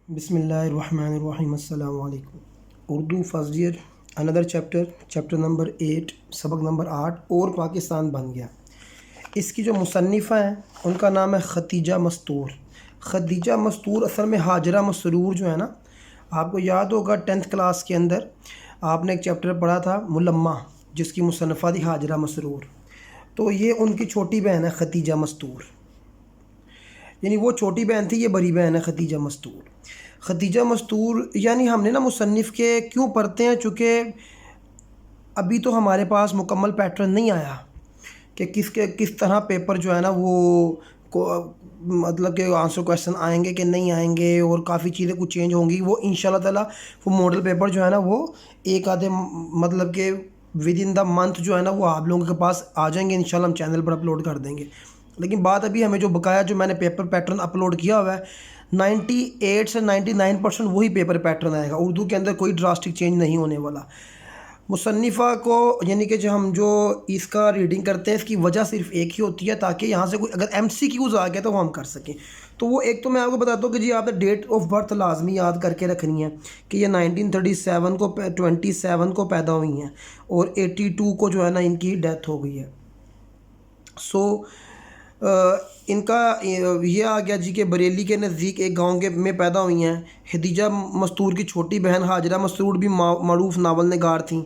بسم اللہ الرحمن الرحیم۔ السلام علیکم۔ اردو فرسٹ ایئر، اندر چیپٹر نمبر 8، سبق نمبر 8، اور پاکستان بن گیا۔ اس کی جو مصنفہ ہیں ان کا نام ہے خدیجہ مستور۔ خدیجہ مستور اصل میں ہاجرہ مسرور جو ہے نا، آپ کو یاد ہوگا 10th کلاس کے اندر آپ نے ایک چیپٹر پڑھا تھا ملمہ، جس کی مصنفہ تھی ہاجرہ مسرور۔ تو یہ ان کی چھوٹی بہن ہے خدیجہ مستور، یعنی وہ چھوٹی بہن تھی، یہ بڑی بہن ہے خدیجہ مستور۔ خدیجہ مستور یعنی ہم نے نا مصنف کے کیوں پڑھتے ہیں، چونکہ ابھی تو ہمارے پاس مکمل پیٹرن نہیں آیا کہ کس طرح پیپر جو ہے نا وہ مطلب کہ آنسر کویشچن آئیں گے کہ نہیں آئیں گے، اور کافی چیزیں کچھ چینج ہوں گی۔ وہ انشاءاللہ تعالیٰ وہ ماڈل پیپر جو ہے نا وہ ایک آدھے مطلب کہ ود ان دا منتھ جو ہے نا وہ آپ لوگوں کے پاس آ جائیں گے، انشاءاللہ ہم چینل پر اپلوڈ کر دیں گے۔ لیکن بات ابھی ہمیں جو بقایا جو میں نے پیپر پیٹرن اپلوڈ کیا ہوا ہے 98 سے 99% وہی پیپر پیٹرن آئے گا، اردو کے اندر کوئی ڈراسٹک چینج نہیں ہونے والا۔ مصنفہ کو یعنی کہ جو ہم جو اس کا ریڈنگ کرتے ہیں اس کی وجہ صرف ایک ہی ہوتی ہے، تاکہ یہاں سے کوئی اگر MCQs آ گیا تو وہ ہم کر سکیں۔ تو وہ ایک تو میں آپ کو بتاتا ہوں کہ جی آپ نے ڈیٹ آف برتھ لازمی یاد کر کے رکھنی ہے کہ یہ 1937 کو 27 کو پیدا ہوئی ہیں، اور 82 کو جو ہے نا ان کی ڈیتھ ہو گئی ہے۔ ان کا یہ آ گیا جی کہ بریلی کے نزدیک ایک گاؤں میں پیدا ہوئی ہیں۔ خدیجہ مستور کی چھوٹی بہن ہاجرہ مسرور بھی معروف ناول نگار تھیں۔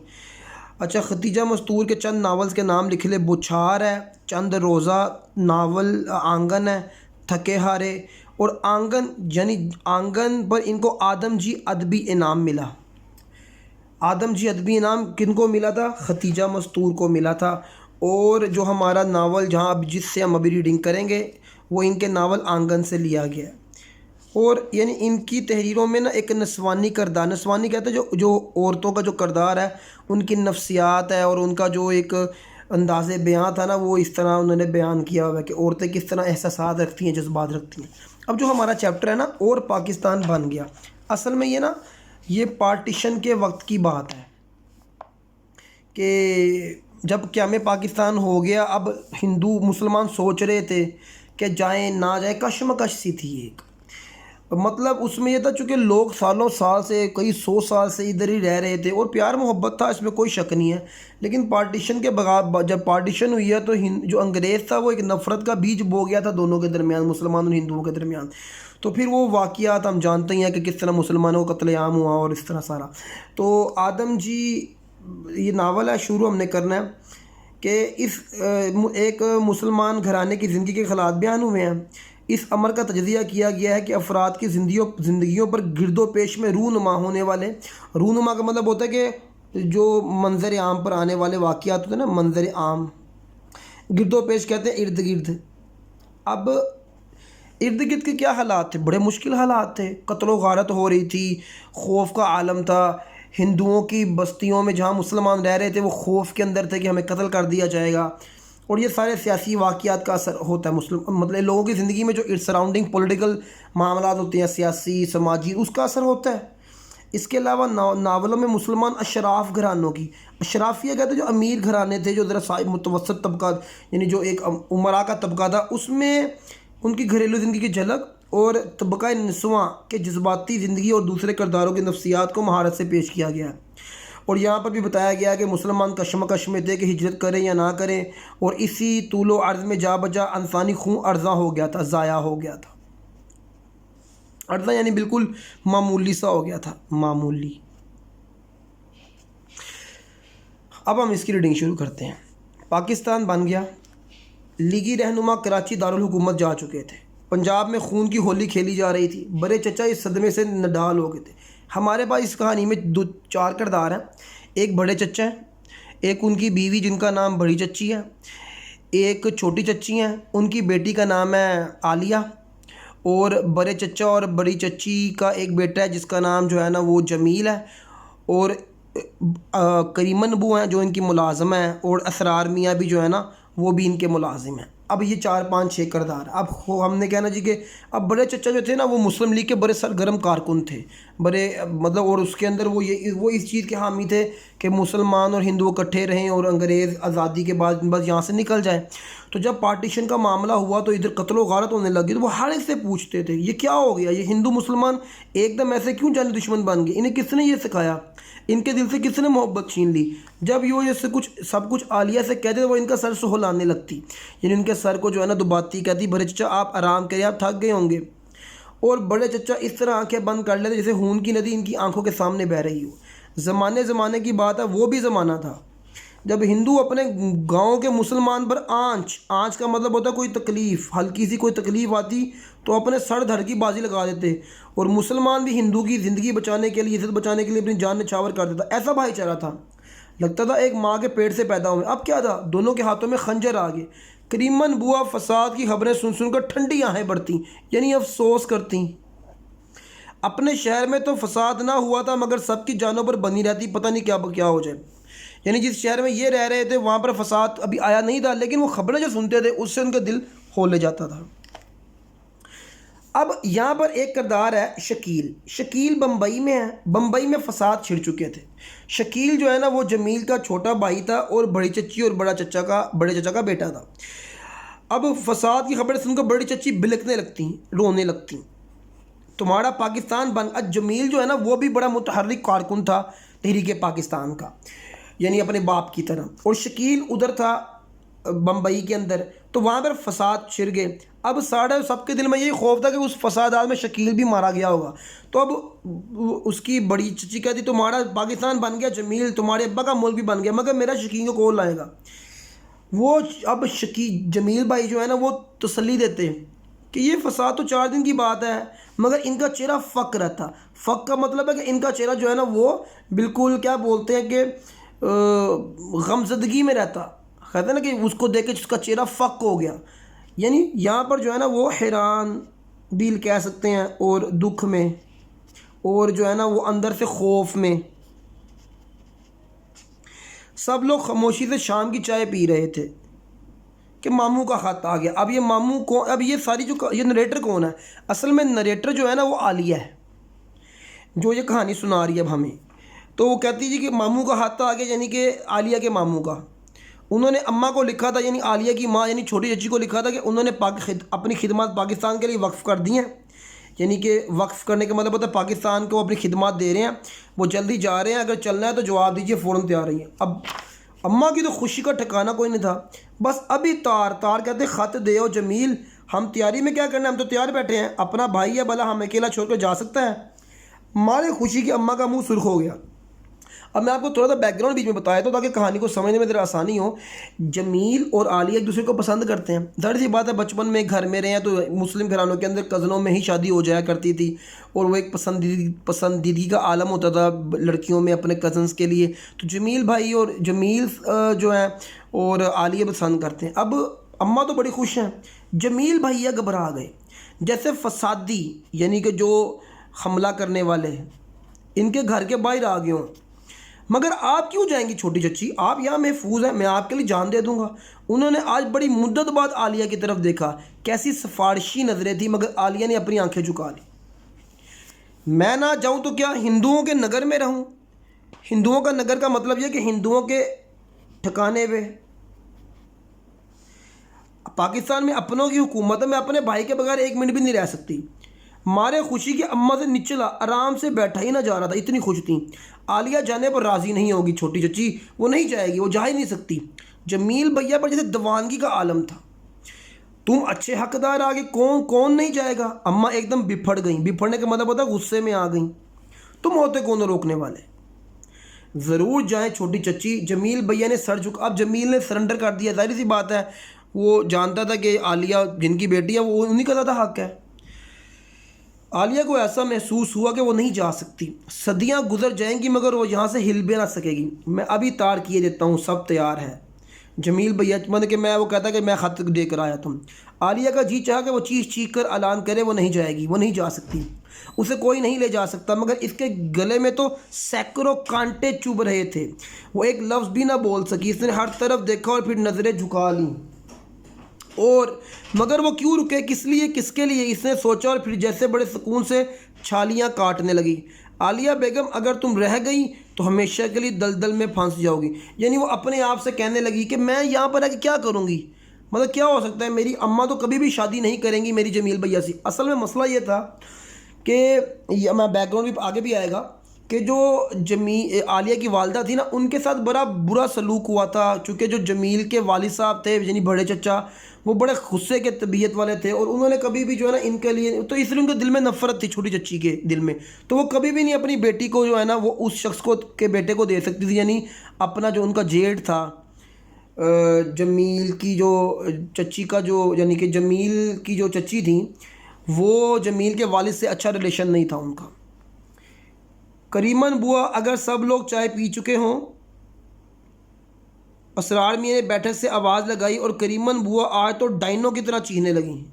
اچھا، خدیجہ مستور کے چند ناولز کے نام لکھ لے۔ بچھار ہے، چند روزہ ناول، آنگن ہے، تھکے ہارے، اور آنگن یعنی آنگن پر ان کو آدم جی ادبی انعام ملا۔ آدم جی ادبی انعام کن کو ملا تھا؟ خدیجہ مستور کو ملا تھا۔ اور جو ہمارا ناول جہاں اب جس سے ہم ابھی ریڈنگ کریں گے وہ ان کے ناول آنگن سے لیا گیا ہے۔ اور یعنی ان کی تحریروں میں نا ایک نسوانی کردار، نسوانی کہتے ہیں جو عورتوں کا جو کردار ہے، ان کی نفسیات ہے، اور ان کا جو ایک انداز بیان تھا نا وہ اس طرح انہوں نے بیان کیا ہوا ہے کہ عورتیں کس طرح احساسات رکھتی ہیں، جذبات رکھتی ہیں۔ اب جو ہمارا چیپٹر ہے نا اور پاکستان بن گیا، اصل میں یہ نا یہ پارٹیشن کے وقت کی بات ہے کہ جب قیام پاکستان ہو گیا، اب ہندو مسلمان سوچ رہے تھے کہ جائیں نہ جائیں، کشمکش سی تھی ایک۔ مطلب اس میں یہ تھا چونکہ لوگ سالوں سال سے کئی 100 سال سے ادھر ہی رہ رہے تھے، اور پیار محبت تھا، اس میں کوئی شک نہیں ہے، لیکن پارٹیشن کے بغیر جب پارٹیشن ہوئی ہے تو جو انگریز تھا وہ ایک نفرت کا بیج بو گیا تھا دونوں کے درمیان، مسلمان اور ہندوؤں کے درمیان۔ تو پھر وہ واقعات ہم جانتے ہیں کہ کس طرح مسلمانوں کا قتل عام ہوا اور اس طرح سارا۔ تو آدم جی یہ ناول ہے، شروع ہم نے کرنا ہے کہ اس ایک مسلمان گھرانے کی زندگی کے خیالات بیان ہوئے ہیں۔ اس امر کا تجزیہ کیا گیا ہے کہ افراد کی زندگیوں پر گرد و پیش میں رونما ہونے والے، رونما کا مطلب ہوتا ہے کہ جو منظر عام پر آنے والے واقعات ہوتے ہیں نا، منظر عام، گرد و پیش کہتے ہیں ارد گرد۔ اب ارد گرد کے کیا حالات تھے؟ بڑے مشکل حالات تھے، قتل و غارت ہو رہی تھی، خوف کا عالم تھا۔ ہندوؤں کی بستیوں میں جہاں مسلمان رہ رہے تھے وہ خوف کے اندر تھے کہ ہمیں قتل کر دیا جائے گا، اور یہ سارے سیاسی واقعات کا اثر ہوتا ہے مطلب لوگوں کی زندگی میں جو سراؤنڈنگ پولیٹیکل معاملات ہوتے ہیں، سیاسی سماجی، اس کا اثر ہوتا ہے۔ اس کے علاوہ ناولوں میں مسلمان اشراف گھرانوں کی، اشرافیہ کہتے ہیں جو امیر گھرانے تھے، جو ذرا متوسط طبقات یعنی جو ایک امراء کا طبقہ تھا، اس میں ان کی گھریلو زندگی کی جھلک، اور طبقہ نسواں کے جذباتی زندگی اور دوسرے کرداروں کی نفسیات کو مہارت سے پیش کیا گیا ہے۔ اور یہاں پر بھی بتایا گیا کہ مسلمان کشمکش میں تھے کہ ہجرت کریں یا نہ کریں، اور اسی طول و عرض میں جا بجا انسانی خون ارزاں ہو گیا تھا، ضائع ہو گیا تھا۔ ارزاں یعنی بالکل معمولی سا ہو گیا تھا، معمولی۔ اب ہم اس کی ریڈنگ شروع کرتے ہیں۔ پاکستان بن گیا۔ لیگی رہنما کراچی دارالحکومت جا چکے تھے۔ پنجاب میں خون کی ہولی کھیلی جا رہی تھی۔ بڑے چچا اس صدمے سے نڈال ہو گئے تھے۔ ہمارے پاس اس کہانی میں 4 کردار ہیں۔ ایک بڑے چچا ہیں، ایک ان کی بیوی جن کا نام بڑی چچی ہے، ایک چھوٹی چچی ہیں، ان کی بیٹی کا نام ہے عالیہ، اور بڑے چچا اور بڑی چچی کا ایک بیٹا ہے جس کا نام جو ہے نا وہ جمیل ہے، اور کریمن ابو ہیں جو ان کی ملازم ہیں، اور اسرار میاں بھی جو ہے نا وہ بھی ان کے ملازم ہیں۔ اب یہ 4 5 6 کردار۔ اب ہم نے کہنا جی کہ اب بڑے چچا جو تھے نا وہ مسلم لیگ کے بڑے سرگرم کارکن تھے، بڑے مطلب، اور اس کے اندر وہ اس چیز کے حامی تھے کہ مسلمان اور ہندو اکٹھے رہیں اور انگریز آزادی کے بعد بس یہاں سے نکل جائیں۔ تو جب پارٹیشن کا معاملہ ہوا تو ادھر قتل و غارت ہونے لگی، تو وہ ہر ایک سے پوچھتے تھے یہ کیا ہو گیا، یہ ہندو مسلمان ایک دم ایسے کیوں جانی دشمن بن گئے، انہیں کس نے یہ سکھایا، ان کے دل سے کس نے محبت چھین لی۔ جب یہ سے کچھ سب کچھ عالیہ سے کہتے تو وہ ان کا سر سہلانے لگتی، یعنی ان کے سر کو جو ہے نا دباتی، کہتی بڑے چچا آپ آرام کریں، آپ تھک گئے ہوں گے، اور بڑے چچا اس طرح آنکھیں بند کر لیتے جیسے خون کی ندی ان کی آنکھوں کے سامنے بہہ رہی ہو۔ زمانے کی بات ہے، وہ بھی زمانہ تھا جب ہندو اپنے گاؤں کے مسلمان پر آنچ کا مطلب ہوتا ہے کوئی تکلیف، ہلکی سی کوئی تکلیف آتی تو اپنے سر دھڑ کی بازی لگا دیتے، اور مسلمان بھی ہندو کی زندگی بچانے کے لیے، عزت بچانے کے لیے اپنی جان نچھاور کر دیتا۔ ایسا بھائی چارہ تھا، لگتا تھا ایک ماں کے پیٹ سے پیدا ہوئے۔ اب کیا تھا، دونوں کے ہاتھوں میں خنجر آ گئے۔ کریمن بوا فساد کی خبریں سن کر ٹھنڈی آہیں بڑھتی، یعنی افسوس کرتی۔ اپنے شہر میں تو فساد نہ ہوا تھا مگر سب کی جانوں پر بنی رہتی، پتہ نہیں کیا ہو جائے۔ یعنی جس شہر میں یہ رہ رہے تھے وہاں پر فساد ابھی آیا نہیں تھا، لیکن وہ خبریں جو سنتے تھے اس سے ان کا دل ہولے جاتا تھا۔ اب یہاں پر ایک کردار ہے شکیل بمبئی میں ہے، بمبئی میں فساد چھڑ چکے تھے۔ شکیل جو ہے نا وہ جمیل کا چھوٹا بھائی تھا اور بڑی چچی اور بڑے چچا کا بیٹا تھا۔ اب فساد کی خبریں سن کر بڑی چچی بلکنے لگتی، رونے لگتی، تمہارا پاکستان بن۔ جمیل جو ہے نا وہ بھی بڑا متحرک کارکن تھا تحریک پاکستان کا، یعنی اپنے باپ کی طرح، اور شکیل ادھر تھا بمبئی کے اندر، تو وہاں پر فساد چھڑ گئے۔ اب سب کے دل میں یہی خوف تھا کہ اس فسادات میں شکیل بھی مارا گیا ہوگا، تو اب اس کی بڑی چچی کہتی تمہارا پاکستان بن گیا جمیل، تمہارے ابا کا ملک بھی بن گیا، مگر میرا شکیل کو کون لائے گا۔ وہ اب جمیل بھائی جو ہے نا وہ تسلی دیتے کہ یہ فساد تو 4 دن کی بات ہے، مگر ان کا چہرہ فق رہتا۔ فق کا مطلب ہے کہ ان کا چہرہ جو ہے نا وہ بالکل کیا بولتے ہیں کہ غمزدگی میں رہتا، کہتے ہیں نا کہ اس کو دیکھ کے جس کا چہرہ فق ہو گیا، یعنی یہاں پر جو ہے نا وہ حیران دل کہہ سکتے ہیں، اور دکھ میں، اور جو ہے نا وہ اندر سے خوف میں۔ سب لوگ خاموشی سے شام کی چائے پی رہے تھے کہ ماموں کا خط آ گیا۔ اب یہ ماموں کون، اب یہ ساری یہ نریٹر کون ہے، اصل میں نریٹر جو ہے نا وہ عالیہ ہے جو یہ کہانی سنا رہی ہے اب ہمیں۔ تو وہ کہتی جی کہ ماموں کا خط آ گیا، یعنی کہ عالیہ کے ماموں کا۔ انہوں نے اماں کو لکھا تھا، یعنی عالیہ کی ماں یعنی چھوٹی چچی کو لکھا تھا کہ انہوں نے اپنی خدمات پاکستان کے لیے وقف کر دی ہیں، یعنی کہ وقف کرنے کا مطلب ہوتا ہے پاکستان کو اپنی خدمات دے رہے ہیں، وہ جلدی جا رہے ہیں، اگر چلنا ہے تو جواب دیجیے، فوراً تیار رہی ہیں۔ اب اماں کی تو خوشی کا ٹھکانہ کوئی نہیں تھا، بس ابھی تار کہتے خط دے او جمیل، ہم تیاری میں کیا کرنا ہے، ہم تو تیار بیٹھے ہیں، اپنا بھائی ہے بھلا ہم اکیلا چھوڑ کر جا سکتا ہے۔ مارے خوشی کی اماں کا منہ سرخ ہو گیا۔ اب میں آپ کو تھوڑا سا بیک گراؤنڈ بیچ میں بتایا تو تاکہ کہانی کو سمجھنے میں ذرا آسانی ہو۔ جمیل اور عالیہ ایک دوسرے کو پسند کرتے ہیں، ظاہر سی بات ہے، بچپن میں گھر میں رہے ہیں تو مسلم گھرانوں کے اندر کزنوں میں ہی شادی ہو جایا کرتی تھی، اور وہ ایک پسندیدگی کا عالم ہوتا تھا لڑکیوں میں اپنے کزنس کے لیے۔ تو جمیل بھائی اور جمیل جو ہیں اور عالیہ پسند کرتے ہیں۔ اب اماں تو بڑی خوش ہیں، جمیل بھیا گھبرا گئے، جیسے فسادی یعنی کہ جو حملہ کرنے والے ان کے گھر کے باہر آ گئے ہوں۔ مگر آپ کیوں جائیں گی چھوٹی چچی، آپ یہاں محفوظ ہیں، میں آپ کے لیے جان دے دوں گا۔ انہوں نے آج بڑی مدت بعد عالیہ کی طرف دیکھا، کیسی سفارشی نظریں تھیں، مگر عالیہ نے اپنی آنکھیں جھکا لی۔ میں نہ جاؤں تو کیا ہندوؤں کے نگر میں رہوں؟ ہندوؤں کا نگر کا مطلب یہ کہ ہندوؤں کے ٹھکانے پہ۔ پاکستان میں اپنوں کی حکومت ہے، میں اپنے بھائی کے بغیر 1 منٹ بھی نہیں رہ سکتی۔ مارے خوشی کی اماں سے نچلا آرام سے بیٹھا ہی نہ جا رہا تھا، اتنی خوش تھیں۔ عالیہ جانے پر راضی نہیں ہوگی چھوٹی چچی، وہ نہیں جائے گی، وہ جا ہی نہیں سکتی۔ جمیل بھیا پر جیسے دیوانگی کا عالم تھا، تم اچھے حقدار آگے، کون نہیں جائے گا۔ اماں ایک دم بپھڑ گئیں، بپھڑنے کا مطلب ہوتا ہے غصے میں آ گئیں، تم ہوتے کون روکنے والے، ضرور جائیں چھوٹی چچی۔ جمیل بھیا نے سر جھکا، اب جمیل نے سرنڈر کر دیا، ظاہر سی بات ہے، وہ جانتا تھا کہ عالیہ جن کی بیٹی ہے وہ انہیں کا زیادہ حق ہے۔ عالیہ کو ایسا محسوس ہوا کہ وہ نہیں جا سکتی، صدیاں گزر جائیں گی مگر وہ یہاں سے ہل بھی نہ سکے گی۔ میں ابھی تار کیے دیتا ہوں، سب تیار ہے۔ جمیل بھیا مطلب کہ وہ کہتا کہ میں خط دے کر آیا تم۔ عالیہ کا جی چاہا کہ وہ چیخ کر اعلان کرے وہ نہیں جائے گی، وہ نہیں جا سکتی، اسے کوئی نہیں لے جا سکتا، مگر اس کے گلے میں تو سینکڑوں کانٹے چبھ رہے تھے، وہ ایک لفظ بھی نہ بول سکی۔ اس نے ہر طرف دیکھا اور پھر نظریں جھکا لیں، اور مگر وہ کیوں رکے، کس لیے، کس کے لیے، اس نے سوچا، اور پھر جیسے بڑے سکون سے چھالیاں کاٹنے لگی۔ عالیہ بیگم اگر تم رہ گئی تو ہمیشہ کے لیے دلدل میں پھنس جاؤ گی، یعنی وہ اپنے آپ سے کہنے لگی کہ میں یہاں پر آ کے کیا کروں گی، مطلب کیا ہو سکتا ہے، میری اماں تو کبھی بھی شادی نہیں کریں گی میری جمیل بھیا سے۔ اصل میں مسئلہ یہ تھا کہ میں بیک گراؤنڈ بھی آگے بھی آئے گا کہ جو عالیہ کی والدہ تھی نا، ان کے ساتھ بڑا برا سلوک ہوا تھا، چونکہ جو جمیل کے والد صاحب تھے یعنی بڑے چچا، وہ بڑے غصے کے طبیعت والے تھے، اور انہوں نے کبھی بھی جو ہے نا ان کے لیے، تو اس لیے ان کے دل میں نفرت تھی چھوٹی چچی کے دل میں، تو وہ کبھی بھی نہیں اپنی بیٹی کو جو ہے نا وہ اس شخص کو کے بیٹے کو دے سکتی تھی، یعنی اپنا جو ان کا جیٹ تھا جمیل کی جو چچی کا جو، یعنی کہ جمیل کی جو چچی تھیں، وہ جمیل کے والد سے اچھا ریلیشن نہیں تھا ان کا۔ کریمن بوا اگر سب لوگ چائے پی چکے ہوں، اسرار میاں نے بیٹھک سے آواز لگائی اور کریمن بوا آج تو ڈائنوں کی طرح چیخنے لگیں۔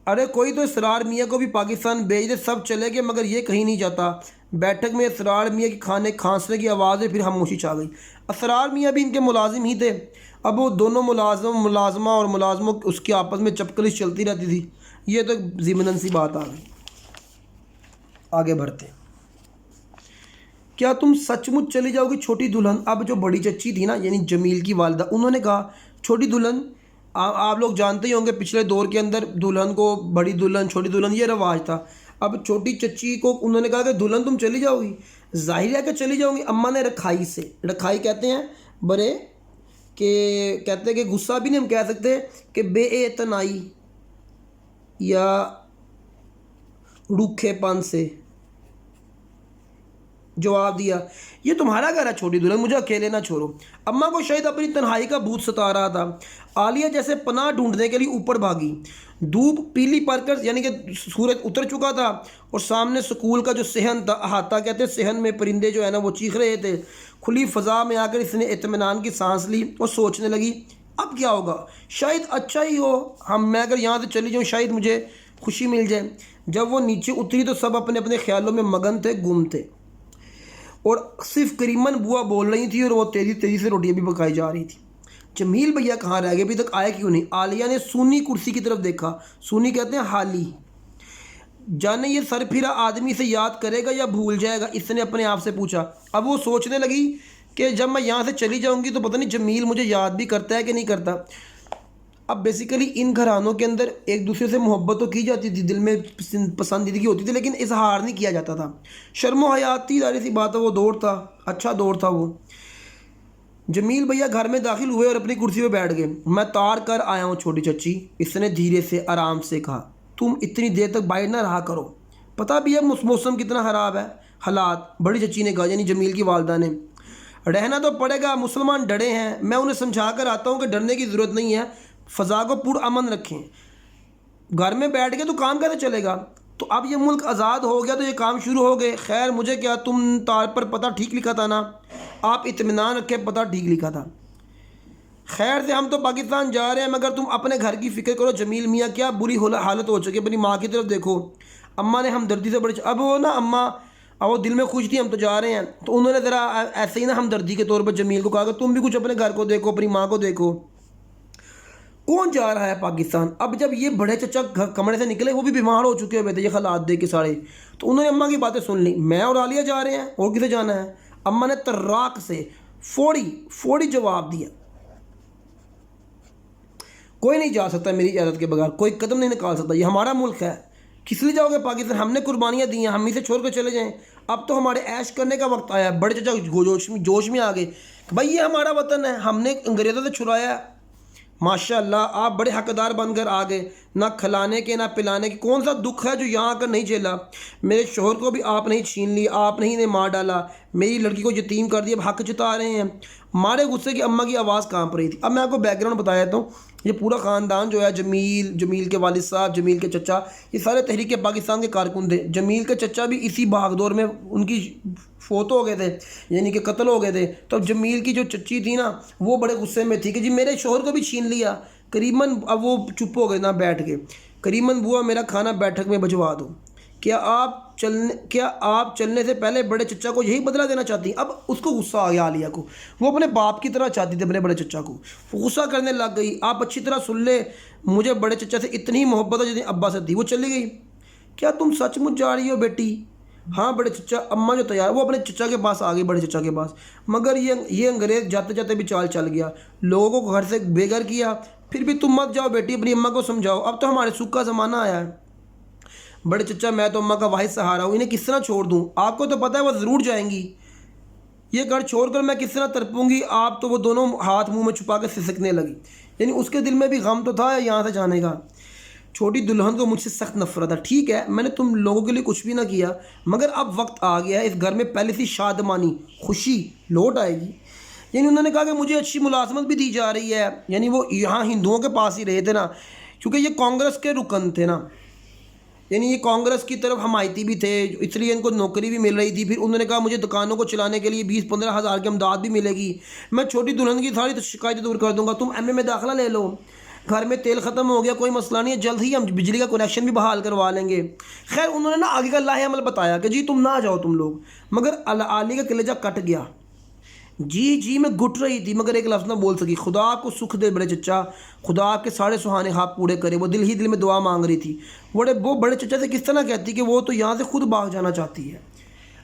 ارے کوئی تو اسرار میاں کو بھی پاکستان بھیج دے، سب چلے گئے مگر یہ کہیں نہیں جاتا۔ بیٹھک میں اسرار میاں کی کھانسنے کی آواز ہے، پھر خاموشی چھا گئی۔ اسرار میاں بھی ان کے ملازم ہی تھے، اب وہ دونوں ملازمہ اور ملازموں اس کے آپس میں چپکلش چلتی رہتی تھی، یہ تو ضمناً سی بات آ گئی۔ آگے بڑھتے ہیں۔ کیا تم سچ مچ چلی جاؤ گی چھوٹی دلہن؟ اب جو بڑی چچی تھی نا یعنی جمیل کی والدہ، انہوں نے کہا چھوٹی دلہن، آپ لوگ جانتے ہی ہوں گے پچھلے دور کے اندر دلہن کو بڑی دلہن چھوٹی دلہن یہ رواج تھا۔ اب چھوٹی چچی کو انہوں نے کہا کہ دلہن تم چلی جاؤ گی؟ ظاہر ہے کہ چلی جاؤں گی۔ اماں نے رکھائی سے، رکھائی کہتے ہیں برے کہ کہتے ہیں کہ غصہ بھی نہیں ہم کہہ سکتے کہ بے اعتنائی یا روکھے پن سے جواب دیا، یہ تمہارا گھر ہے چھوٹی دلہن، مجھے اکیلے نہ چھوڑو۔ اماں کو شاید اپنی تنہائی کا بھوت ستا رہا تھا۔ عالیہ جیسے پناہ ڈھونڈنے کے لیے اوپر بھاگی۔ دھوپ پیلی پڑ کر یعنی کہ سورج اتر چکا تھا، اور سامنے سکول کا جو صحن تھا، احاطہ کہتے ہیں صحن میں پرندے جو ہے نا وہ چیخ رہے تھے۔ کھلی فضا میں آ کر اس نے اطمینان کی سانس لی اور سوچنے لگی اب کیا ہوگا، شاید اچھا ہی ہو میں اگر یہاں سے چلی جاؤں، شاید مجھے خوشی مل جائے۔ جب وہ نیچے اتری تو سب اپنے اپنے خیالوں میں مگن تھے، گم تھے، اور صرف کریمن بوا بول رہی تھی اور وہ تیزی تیزی سے روٹیاں بھی پکائی جا رہی تھی۔ جمیل بھیا کہاں رہ گئے، ابھی تک آئے کیوں نہیں؟ عالیہ نے سونی کرسی کی طرف دیکھا۔ سونی کہتے ہیں حالی، جانے یہ سر پھرا آدمی سے یاد کرے گا یا بھول جائے گا، اس نے اپنے آپ سے پوچھا۔ اب وہ سوچنے لگی کہ جب میں یہاں سے چلی جاؤں گی تو پتہ نہیں جمیل مجھے یاد بھی کرتا ہے کہ نہیں کرتا۔ اب بیسیکلی ان گھرانوں کے اندر ایک دوسرے سے محبت تو کی جاتی تھی، دل میں پسندیدگی ہوتی تھی، لیکن اظہار نہیں کیا جاتا تھا، شرم و حیات تھی، ظاہر سی بات ہے وہ دور تھا، اچھا دور تھا وہ۔ جمیل بھیا گھر میں داخل ہوئے اور اپنی کرسی پہ بیٹھ گئے۔ میں تار کر آیا ہوں چھوٹی چچی، اس نے دھیرے سے آرام سے کہا، تم اتنی دیر تک باہر نہ رہا کرو، پتہ بھی ہے موسم کتنا خراب ہے، حالات۔ بڑی چچی نے کہا یعنی جمیل کی والدہ نے۔ رہنا تو پڑے گا، مسلمان ڈرے ہیں، میں انہیں سمجھا کر آتا ہوں کہ ڈرنے کی ضرورت نہیں ہے، فضا کو پر امن رکھیں۔ گھر میں بیٹھ کے تو کام کیسے چلے گا؟ تو اب یہ ملک آزاد ہو گیا تو یہ کام شروع ہو گئے۔ خیر مجھے کیا، تم تار پر پتہ ٹھیک لکھا تھا نا، آپ اطمینان رکھیں، پتہ ٹھیک لکھا تھا۔ خیر سے ہم تو پاکستان جا رہے ہیں مگر تم اپنے گھر کی فکر کرو۔ جمیل میاں کیا بری حالت ہو چکی ہے، اپنی ماں کی طرف دیکھو۔ اماں نے ہمدردی سے اب وہ نا اماں اب وہ دل میں خوش تھی ہم تو جا رہے ہیں، تو انہوں نے ذرا ایسے ہی نا ہمدردی کے طور پر جمیل کو کہا کہ تم بھی کچھ اپنے گھر کو دیکھو، اپنی ماں کو دیکھو۔ کون جا رہا ہے پاکستان؟ اب جب یہ بڑے چچا کمرے سے نکلے، وہ بھی بیمار ہو چکے ہوئے تھے یہ حالات دیکھ کے سارے، تو انہوں نے اماں کی باتیں سن لی، میں اور عالیہ جا رہے ہیں، اور کسے جانا ہے؟ اماں نے تراک سے فوری جواب دیا، کوئی نہیں جا سکتا میری اجازت کے بغیر، کوئی قدم نہیں نکال سکتا، یہ ہمارا ملک ہے، کس لیے جاؤ گے پاکستان؟ ہم نے قربانیاں دی ہیں، ہم ہی سے چھوڑ کر چلے جائیں، اب تو ہمارے عیش کرنے کا وقت آیا ہے۔ بڑے چچا جوش میں آ گئے، بھائی یہ ہمارا وطن ہے، ہم نے انگریزوں سے چھڑایا ہے، ماشاء اللہ آپ بڑے حقدار بن کر آ گئے، نہ کھلانے کے نہ پلانے کے، کون سا دکھ ہے جو یہاں آ کر نہیں جھیلا؟ میرے شوہر کو بھی آپ نہیں چھین لی، آپ نہیں نے مار ڈالا، میری لڑکی کو یتیم کر دیا، اب حق جتا رہے ہیں۔ مارے غصے کی اماں کی آواز کانپ رہی تھی۔ اب میں آپ کو بیک گراؤنڈ بتا دیتا ہوں، یہ پورا خاندان جو ہے جمیل کے والد صاحب، جمیل کے چچا، یہ سارے تحریک پاکستان کے کارکن تھے۔ جمیل کے چچا بھی اسی بھاگ دور میں ان کی فوت ہو گئے تھے، یعنی کہ قتل ہو گئے تھے، تو جمیل کی جو چچی تھی نا وہ بڑے غصے میں تھی کہ جی میرے شوہر کو بھی چھین لیا۔ کریمن اب وہ چپ ہو گئے نہ بیٹھ گئے۔ کریمن بوا میرا کھانا بیٹھک میں بھجوا دو۔ کیا آپ چلنے سے پہلے بڑے چچا کو یہی بدلہ دینا چاہتی ہیں؟ اب اس کو غصہ آ گیا عالیہ کو، وہ اپنے باپ کی طرح چاہتی تھی اپنے بڑے چچا کو، وہ غصہ کرنے لگ گئی۔ آپ اچھی طرح سن لے، مجھے بڑے چچا سے اتنی محبت ہے جتنی ابا سے تھی۔ وہ چلی گئی۔ کیا تم سچ مچ جا رہی ہو بیٹی؟ ہاں بڑے چچا، اماں جو تیار، وہ اپنے چچا کے پاس آ گئی، بڑے چچا کے پاس، مگر یہ انگریز جاتے جاتے بھی چال چل گیا، لوگوں کو گھر سے بے گھر کیا. پھر بھی تم مت جاؤ بیٹی، اپنی اماں کو سمجھاؤ، اب تو ہمارے سکھ کا زمانہ آیا ہے. بڑے چچا میں تو اماں کا واحد سہارا ہوں، انہیں کس طرح چھوڑ دوں؟ آپ کو تو پتہ ہے وہ ضرور جائیں گی، یہ گھر چھوڑ کر میں کس طرح تڑپوں گی. آپ تو وہ دونوں ہاتھ منہ میں چھپا کے سسکنے لگی. یعنی اس کے دل میں بھی غم تو تھا یہاں سے جانے کا. چھوٹی دلہن کو مجھ سے سخت نفرت ہے. ٹھیک ہے میں نے تم لوگوں کے لیے کچھ بھی نہ کیا، مگر اب وقت آ گیا ہے، اس گھر میں پہلے سی شادمانی خوشی لوٹ آئے گی. یعنی انہوں نے کہا کہ مجھے اچھی ملازمت بھی دی جا رہی ہے. یعنی وہ یہاں ہندوؤں کے پاس ہی رہے تھے نا، کیونکہ یہ کانگریس کے رکن تھے نا، یعنی یہ کانگریس کی طرف حمایتی بھی تھے، اس لیے ان کو نوکری بھی مل رہی تھی. پھر انہوں نے کہا مجھے دکانوں کو چلانے کے لیے 20-15 ہزار کی امداد بھی ملے گی، میں چھوٹی دلہن کی ساری شکایتیں دور کر دوں گا، تم ایم اے میں داخلہ لے لو، گھر میں تیل ختم ہو گیا کوئی مسئلہ نہیں ہے، جلد ہی ہم بجلی کا کنیکشن بھی بحال کروا لیں گے. خیر انہوں نے نا آگے کا لاہ عمل بتایا کہ جی تم نہ جاؤ تم لوگ، مگر عالی کا کلیجہ کٹ گیا. جی میں گھٹ رہی تھی مگر ایک لفظ نہ بول سکی. خدا آپ کو سکھ دے بڑے چچا، خدا آپ کے سارے سہانے خواب پورے کرے. وہ دل ہی دل میں دعا مانگ رہی تھی. وہ بڑے چچا سے کس طرح کہتی کہ وہ تو یہاں سے خود بھاگ جانا چاہتی ہے.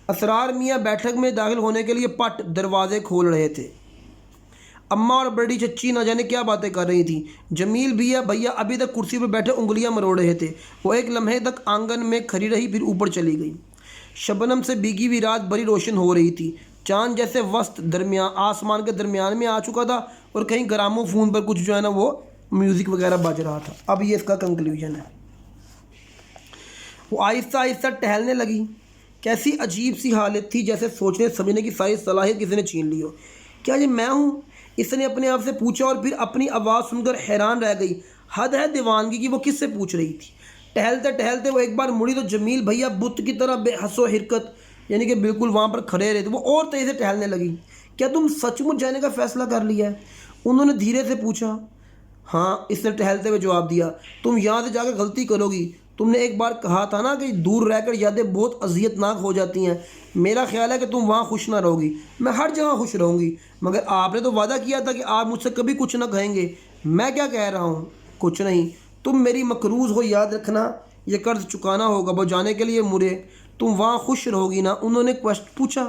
اسرار میاں بیٹھک میں داخل ہونے کے لیے پٹ دروازے کھول رہے تھے. اماں اور بڑی چچی نہ جانے کیا باتیں کر رہی تھیں. جمیل بھیا ابھی تک کرسی پر بیٹھے انگلیاں مروڑ رہے تھے. وہ ایک لمحے تک آنگن میں کھڑی رہی، پھر اوپر چلی گئی. شبنم سے بھیگی ہوئی رات بڑی روشن ہو رہی تھی. چاند جیسے وسط آسمان کے درمیان میں آ چکا تھا، اور کہیں گرامو فون پر کچھ جو ہے نا وہ میوزک وغیرہ بج رہا تھا. اب یہ اس کا کنکلیوژن ہے. وہ آہستہ آہستہ ٹہلنے لگی. کیسی عجیب سی حالت تھی، جیسے سوچنے سمجھنے کی ساری صلاحیت کسی نے چھین لی ہو. کیا یہ میں ہوں؟ اس نے اپنے آپ سے پوچھا، اور پھر اپنی آواز سن کر حیران رہ گئی. حد ہے دیوانگی کی، وہ کس سے پوچھ رہی تھی؟ ٹہلتے ٹہلتے وہ ایک بار مڑی تو جمیل بھیا بت کی طرح بے حس و حرکت، یعنی کہ بالکل وہاں پر کھڑے رہے تھے. وہ اور تیزی سے ٹہلنے لگی. کیا تم سچ مچ جانے کا فیصلہ کر لیا ہے؟ انہوں نے دھیرے سے پوچھا. ہاں، اس نے ٹہلتے ہوئے جواب دیا. تم یہاں سے جا کے غلطی کرو گی. تم نے ایک بار کہا تھا نا کہ دور رہ کر یادیں بہت اذیت ناک ہو جاتی ہیں. میرا خیال ہے کہ تم وہاں خوش نہ رہو گی. میں ہر جگہ خوش رہوں گی، مگر آپ نے تو وعدہ کیا تھا کہ آپ مجھ سے کبھی کچھ نہ کہیں گے. میں کیا کہہ رہا ہوں؟ کچھ نہیں. تم میری مقروض ہو، یاد رکھنا یہ قرض چکانا ہوگا. وہ جانے کے لیے مرے. تم وہاں خوش رہو گی نا؟ انہوں نے پوچھا.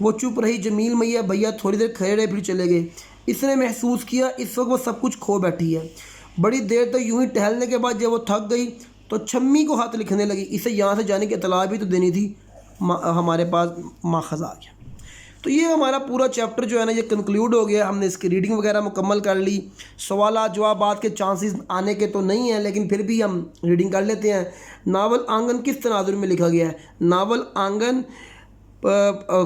وہ چپ رہی. جمیل میاں بھیا تھوڑی دیر کھڑے رہے، پھر چلے گئے. اس نے محسوس کیا اس وقت وہ سب کچھ کھو بیٹھی ہے. بڑی دیر تک یوں ہی ٹہلنے کے بعد جب وہ تھک گئی تو چھمی کو ہاتھ لکھنے لگی. اسے یہاں سے جانے کی اطلاع بھی تو دینی تھی. ہمارے پاس ماخذ آ گیا. تو یہ ہمارا پورا چیپٹر جو ہے نا یہ کنکلیوڈ ہو گیا. ہم نے اس کی ریڈنگ وغیرہ مکمل کر لی. سوالات جوابات کے چانسز آنے کے تو نہیں ہیں، لیکن پھر بھی ہم ریڈنگ کر لیتے ہیں. ناول آنگن کس تناظر میں لکھا گیا ہے؟ ناول آنگن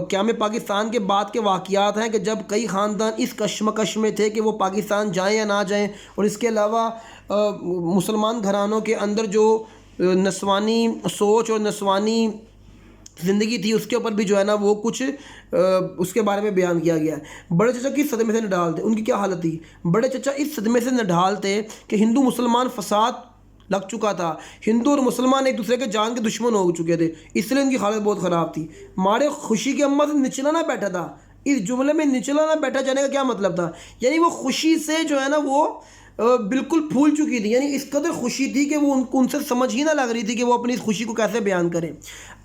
قیام پاکستان کے بعد کے واقعات ہیں کہ جب کئی خاندان اس کشمکش میں تھے کہ وہ پاکستان جائیں یا نہ جائیں. اور اس کے علاوہ مسلمان گھرانوں کے اندر جو نسوانی سوچ اور نسوانی زندگی تھی اس کے اوپر بھی جو ہے نا وہ کچھ اس کے بارے میں بیان کیا گیا ہے. بڑے چچا کس صدمے سے نڈھال تھے؟ ان کی کیا حالت تھی؟ بڑے چچا اس صدمے سے نڈھال تھے کہ ہندو مسلمان فساد لگ چکا تھا. ہندو اور مسلمان ایک دوسرے کے جان کے دشمن ہو چکے تھے، اس لیے ان کی حالت بہت خراب تھی. مارے خوشی کی اماں سے نچلا نہ بیٹھا تھا. اس جملے میں نچلا نہ بیٹھا جانے کا کیا مطلب تھا؟ یعنی وہ خوشی سے جو ہے نا وہ بالکل پھول چکی تھی. یعنی اس قدر خوشی تھی کہ وہ ان سے سمجھ ہی نہ لگ رہی تھی کہ وہ اپنی اس خوشی کو کیسے بیان کریں.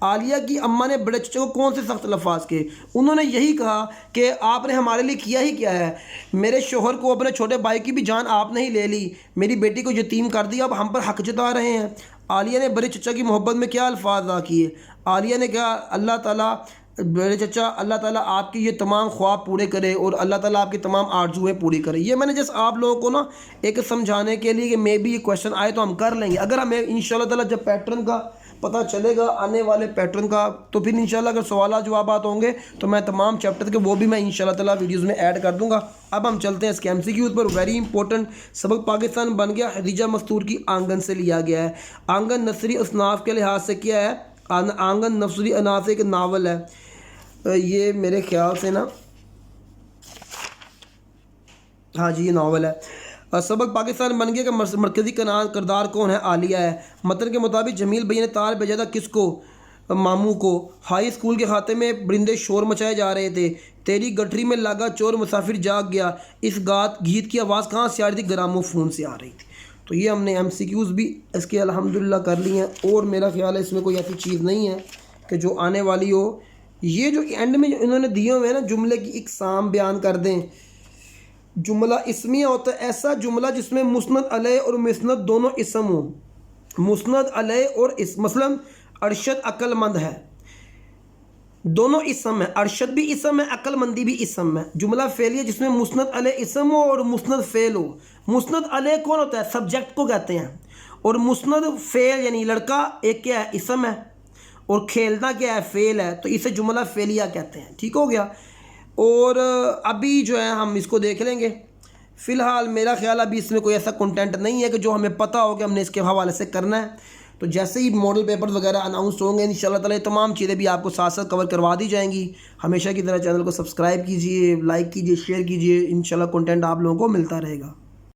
عالیہ کی اماں نے بڑے چچا کو کون سے سخت الفاظ کہے؟ انہوں نے یہی کہا کہ آپ نے ہمارے لیے کیا ہی کیا ہے. میرے شوہر کو، اپنے چھوٹے بھائی کی بھی جان آپ نے ہی لے لی، میری بیٹی کو یتیم کر دیا، اب ہم پر حق جتا رہے ہیں. عالیہ نے بڑے چچا کی محبت میں کیا الفاظ ادا کیے؟ عالیہ نے کہا اللہ تعالیٰ، بڑے چچا اللہ تعالیٰ آپ کی یہ تمام خواب پورے کرے اور اللہ تعالیٰ آپ کی تمام آرزویں پوری کرے. یہ میں نے جیسے آپ لوگوں کو نا ایک سمجھانے کے لیے کہ مے بی یہ کویشچن آئے تو ہم کر لیں گے. اگر ہمیں انشاءاللہ تعالیٰ جب پیٹرن کا پتہ چلے گا آنے والے پیٹرن کا تو پھر انشاءاللہ اگر سوالات جوابات ہوں گے تو میں تمام چیپٹر کے وہ بھی میں انشاءاللہ تعالیٰ ویڈیوز میں ایڈ کر دوں گا. اب ہم چلتے ہیں اس کے ایم سی کیوز پر. ویری امپورٹنٹ سبق پاکستان بن گیا خدیجہ مستور کی آنگن سے لیا گیا ہے. آنگن نثری اصناف کے لحاظ سے کیا ہے؟ آنگن نثری اصناف سے ایک ناول ہے. یہ میرے خیال سے نا ہاں جی یہ ناول ہے. سبق پاکستان بن گیا کہ مرکزی کردار کون ہے؟ عالیہ ہے. متن کے مطابق جمیل بھائی نے تار بھیجا تھا کس کو؟ ماموں کو. ہائی اسکول کے کھاتے میں برندے شور مچائے جا رہے تھے. تیری گٹھری میں لاگا چور مسافر جاگ گیا. اس گیت کی آواز کہاں سے آ رہی تھی؟ گرامو فون سے آ رہی تھی. تو یہ ہم نے ایم سی کیوز بھی اس کے الحمدللہ کر لی ہیں، اور میرا خیال ہے اس میں کوئی ایسی چیز نہیں ہے کہ جو آنے والی ہو. یہ جو اینڈ میں جو انہوں نے دیے ہوئے ہیں نا جملے کی اقسام بیان کر دیں. جملہ اسمیہ ہوتا ہے ایسا جملہ جس میں مسند علیہ اور مسند دونوں اسم ہوں. مسند علیہ اور مثلا ارشد عقل مند ہے، دونوں اسم ہے، ارشد بھی اسم ہے، عقل مندی بھی اسم ہے. جملہ فعلیہ جس میں مسند علیہ اسم ہو اور مسند فعل ہو. مسند علیہ کون ہوتا ہے؟ سبجیکٹ کو کہتے ہیں. اور مسند فعل یعنی لڑکا ایک کیا ہے؟ اسم ہے. اور کھیلنا کیا ہے؟ فعل ہے. تو اسے جملہ فعلیہ کہتے ہیں. ٹھیک ہو گیا. اور ابھی جو ہے ہم اس کو دیکھ لیں گے. فی الحال میرا خیال ابھی اس میں کوئی ایسا کنٹینٹ نہیں ہے کہ جو ہمیں پتہ ہو کہ ہم نے اس کے حوالے سے کرنا ہے. تو جیسے ہی ماڈل پیپرز وغیرہ اناؤنس ہوں گے انشاءاللہ تعالی تمام چیزیں بھی آپ کو ساتھ ساتھ کور کروا دی جائیں گی. ہمیشہ کی طرح چینل کو سبسکرائب کیجئے، لائک کیجئے، شیئر کیجئے. انشاءاللہ کنٹینٹ آپ لوگوں کو ملتا رہے گا.